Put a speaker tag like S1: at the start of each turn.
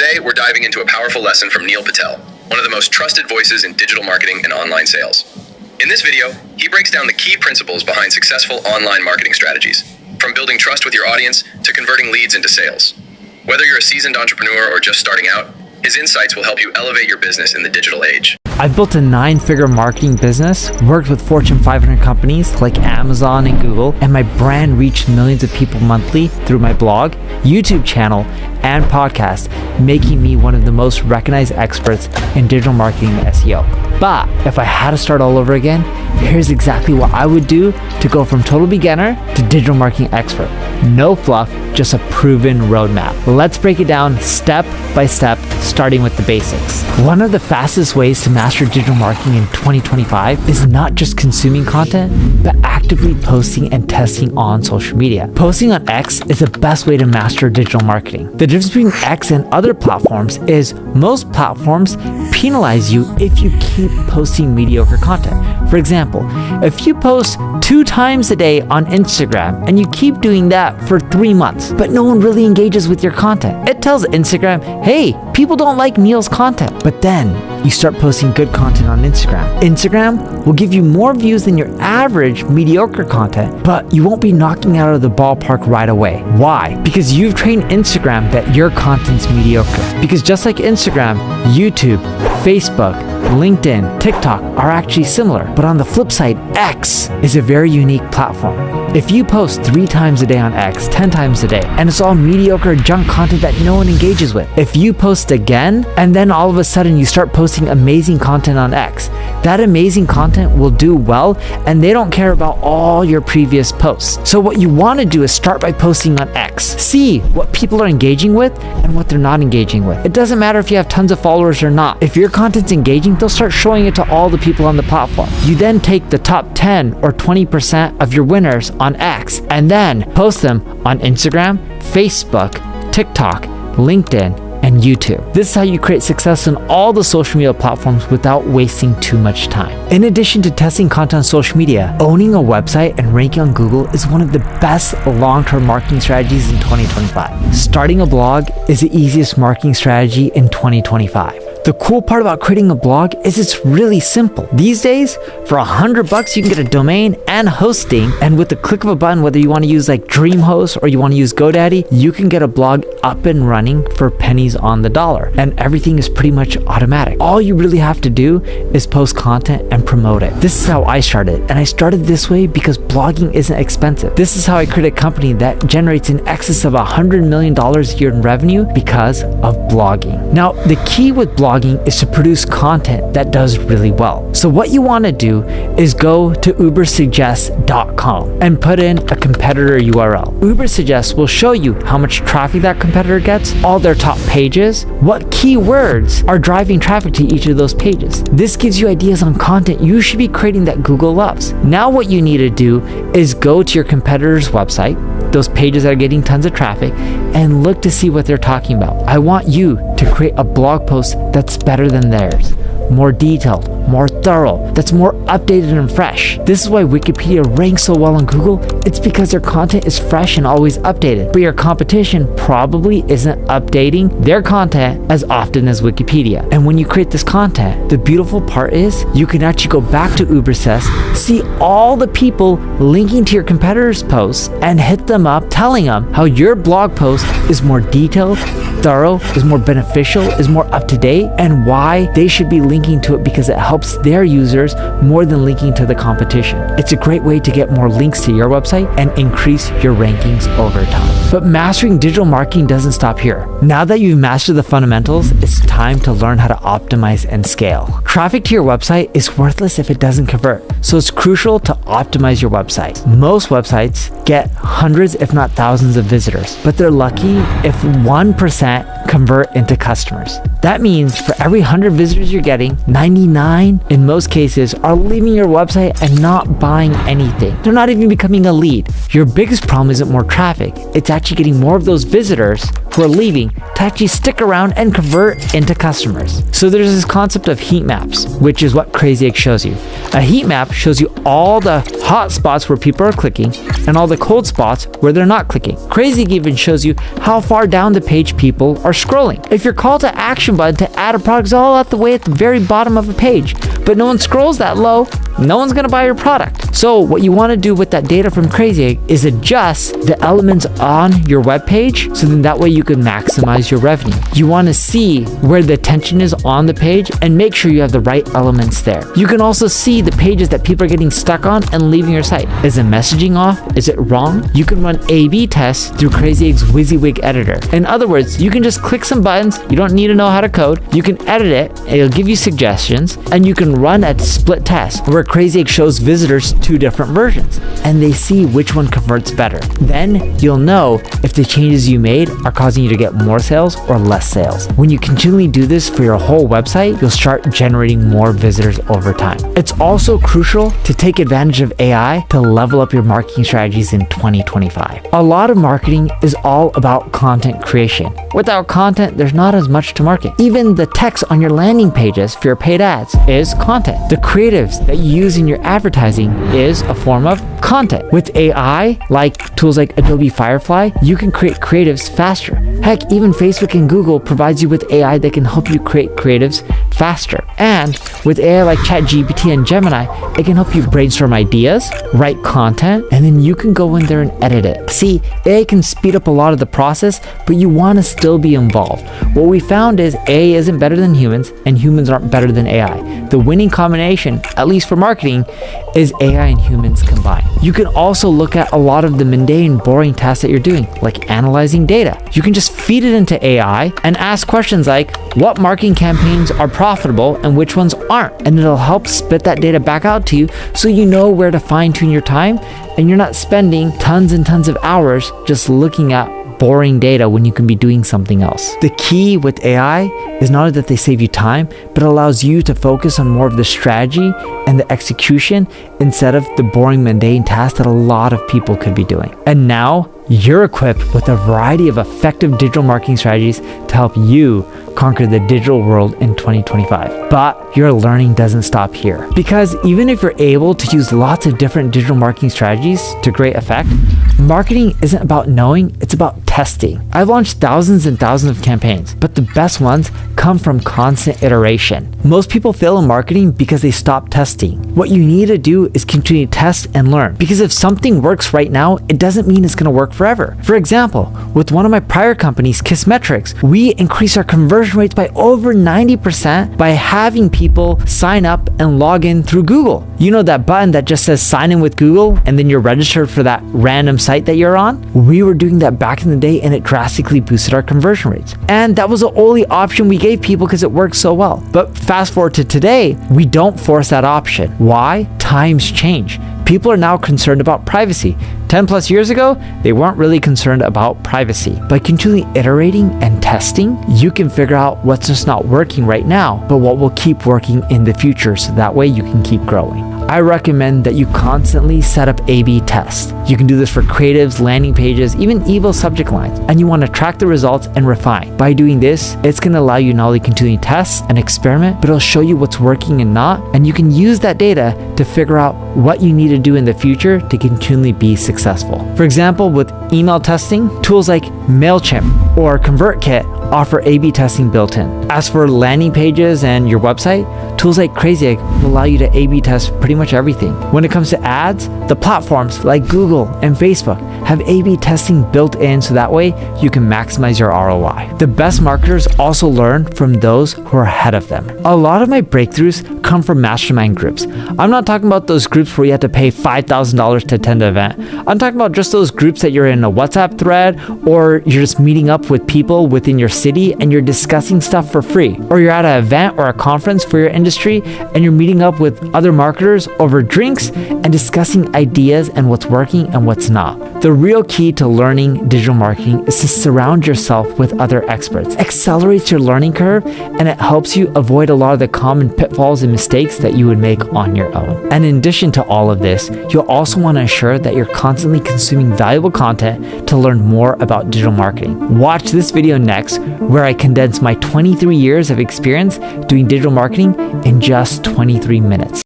S1: Today, we're diving into a powerful lesson from Patel, one of the most trusted voices in digital marketing and online sales. In this video, he breaks down the key principles behind successful online marketing strategies, from building trust with your audience to converting leads into sales. Whether you're a seasoned entrepreneur or just starting out, his insights will help you elevate your business in the digital age.
S2: I've built a 9-figure marketing business, worked with Fortune 500 companies like Amazon and Google, and my brand reached millions of people monthly through my blog, YouTube channel, and podcast, making me one of the most recognized experts in digital marketing and SEO. But if I had to start all over again, here's exactly what I would do to go from total beginner to digital marketing expert. No fluff, just a proven roadmap. Let's break it down step by step, starting with the basics. One of the fastest ways to master digital marketing in 2025 is not just consuming content, but actively posting and testing on social media. Posting on X is the best way to master digital marketing. The difference between X and other platforms is most platforms penalize you if you keep posting mediocre content. For example, if you post 2 times a day on Instagram and you keep doing that for 3 months, but no one really engages with your content, it tells Instagram, hey, people don't like Neil's content. But then you start posting good content on Instagram. Instagram will give you more views than your average mediocre content, but you won't be knocking out of the ballpark right away. Why? Because you've trained Instagram that your content's mediocre. Because just like Instagram, YouTube, Facebook, LinkedIn, TikTok are actually similar. But on the flip side, X is a very unique platform. If you post 3 times a day on X, 10 times a day, and it's all mediocre junk content that no one engages with, if you post again, and then all of a sudden you start posting amazing content on X, that amazing content will do well, and they don't care about all your previous posts. So what you want to do is start by posting on X. See what people are engaging with and what they're not engaging with. It doesn't matter if you have tons of followers or not. If your content's engaging, they'll start showing it to all the people on the platform. You then take the top 10 or 20% of your winners on X and then post them on Instagram, Facebook, TikTok, LinkedIn, and YouTube. This is how you create success on all the social media platforms without wasting too much time. In addition to testing content on social media, owning a website and ranking on Google is one of the best long-term marketing strategies in 2025. Starting a blog is the easiest marketing strategy in 2025. The cool part about creating a blog is it's really simple. These days, for $100 you can get a domain and hosting, and with the click of a button, whether you want to use like DreamHost or you want to use GoDaddy, you can get a blog up and running for pennies on the dollar, and everything is pretty much automatic. All you really have to do is post content and promote it. This is how I started, and I started this way because blogging isn't expensive. This is how I created a company that generates in excess of $100 million a year in revenue because of blogging. Now, the key with blogging is to produce content that does really well. So what you want to do is go to ubersuggest.com and put in a competitor URL. Ubersuggest will show you how much traffic that competitor gets, all their top pages, what keywords are driving traffic to each of those pages. This gives you ideas on content you should be creating that Google loves. Now what you need to do is go to your competitor's website, those pages that are getting tons of traffic, and look to see what they're talking about. I want you to create a blog post that's better than theirs, more detailed, more thorough, that's more updated and fresh. This is why Wikipedia ranks so well on Google. It's because their content is fresh and always updated. But your competition probably isn't updating their content as often as Wikipedia. And when you create this content, the beautiful part is you can actually go back to Ubersuggest, see all the people linking to your competitors' posts, and hit them up telling them how your blog post is more detailed, thorough, is more beneficial, is more up to date, and why they should be linking to it because it helps their users more than linking to the competition. It's a great way to get more links to your website and increase your rankings over time. But mastering digital marketing doesn't stop here. Now that you've mastered the fundamentals, it's time to learn how to optimize and scale. Traffic to your website is worthless if it doesn't convert, so it's crucial to optimize your website. Most websites get hundreds if not thousands of visitors, but they're lucky if 1% convert into customers. That means for every 100 visitors you're getting, 99 in most cases are leaving your website and not buying anything. They're not even becoming a lead. Your biggest problem isn't more traffic, it's actually getting more of those visitors who are leaving to actually stick around and convert into customers. So there's this concept of heat maps, which is what Crazy Egg shows you. A heat map shows you all the hot spots where people are clicking and all the cold spots where they're not clicking. Crazy even shows you how far down the page people are scrolling. If your call to action button to add a product is all at the way at the very bottom of a page, but no one scrolls that low, no one's gonna buy your product. So what you wanna do with that data from Crazy Egg is adjust the elements on your web page so then that way you can maximize your revenue. You wanna see where the attention is on the page and make sure you have the right elements there. You can also see the pages that people are getting stuck on and leaving your site. Is the messaging off? Is it wrong? You can run A/B tests through Crazy Egg's WYSIWYG editor. In other words, you can just click some buttons, you don't need to know how to code, you can edit it, it'll give you suggestions, and you can run a split test where Crazy Egg shows visitors two different versions and they see which one converts better. Then you'll know if the changes you made are causing you to get more sales or less sales. When you continually do this for your whole website, you'll start generating more visitors over time. It's also crucial to take advantage of AI to level up your marketing strategies in 2025. A lot of marketing is all about content creation. Without content, there's not as much to market. Even the text on your landing pages for your paid ads is content. The creatives that you use in your advertising is a form of content. With AI, like tools like Adobe Firefly, you can create creatives faster. Heck, even Facebook and Google provides you with AI that can help you create creatives faster. And with AI like ChatGPT and Gemini, it can help you brainstorm ideas, write content, and then you can go in there and edit it. See, AI can speed up a lot of the process, but you want to still be involved. What we found is AI isn't better than humans, and humans aren't better than AI. The winning combination, at least for marketing, is AI and humans combined. You can also look at a lot of the mundane, boring tasks that you're doing, like analyzing data. You can just feed it into AI and ask questions like, what marketing campaigns are profitable and which ones aren't? And it'll help spit that data back out to you so you know where to fine tune your time and you're not spending tons and tons of hours just looking at boring data when you can be doing something else. The key with AI is not only that they save you time, but it allows you to focus on more of the strategy and the execution instead of the boring, mundane tasks that a lot of people could be doing. And now you're equipped with a variety of effective digital marketing strategies to help you conquer the digital world in 2025. But your learning doesn't stop here. Because even if you're able to use lots of different digital marketing strategies to great effect, marketing isn't about knowing, it's about testing. I've launched thousands and thousands of campaigns, but the best ones come from constant iteration. Most people fail in marketing because they stop testing. What you need to do is continue to test and learn. Because if something works right now, it doesn't mean it's going to work forever. For example, with one of my prior companies, Kissmetrics, we increased our conversion rates by over 90% by having people sign up and log in through Google. You know that button that just says sign in with Google and then you're registered for that random site that you're on? We were doing that back in the day and it drastically boosted our conversion rates. And that was the only option we gave people because it worked so well. But fast forward to today, we don't force that option. Why? Times change. People are now concerned about privacy. 10 plus years ago, they weren't really concerned about privacy. By continually iterating and testing, you can figure out what's just not working right now, but what will keep working in the future so that way you can keep growing. I recommend that you constantly set up A/B tests. You can do this for creatives, landing pages, even email subject lines, and you want to track the results and refine. By doing this, it's going to allow you not only continue to test and experiment, but it'll show you what's working and not, and you can use that data to figure out what you need to do in the future to continually be successful. For example, with email testing, tools like MailChimp or ConvertKit offer A/B testing built in. As for landing pages and your website, tools like Crazy Egg will allow you to A/B test pretty much everything. When it comes to ads, the platforms like Google and Facebook have A/B testing built in so that way you can maximize your ROI. The best marketers also learn from those who are ahead of them. A lot of my breakthroughs come from mastermind groups. I'm not talking about those groups where you have to pay $5,000 to attend the event. I'm talking about just those groups that you're in a WhatsApp thread or you're just meeting up with people within your city and you're discussing stuff for free. Or you're at an event or a conference for your industry and you're meeting up with other marketers over drinks and discussing ideas and what's working and what's not. The real key to learning digital marketing is to surround yourself with other experts. It accelerates your learning curve and it helps you avoid a lot of the common pitfalls and mistakes that you would make on your own. And in addition to all of this, you'll also want to ensure that you're constantly consuming valuable content to learn more about digital marketing. Watch this video next, where I condense my 23 years of experience doing digital marketing in just 23 minutes.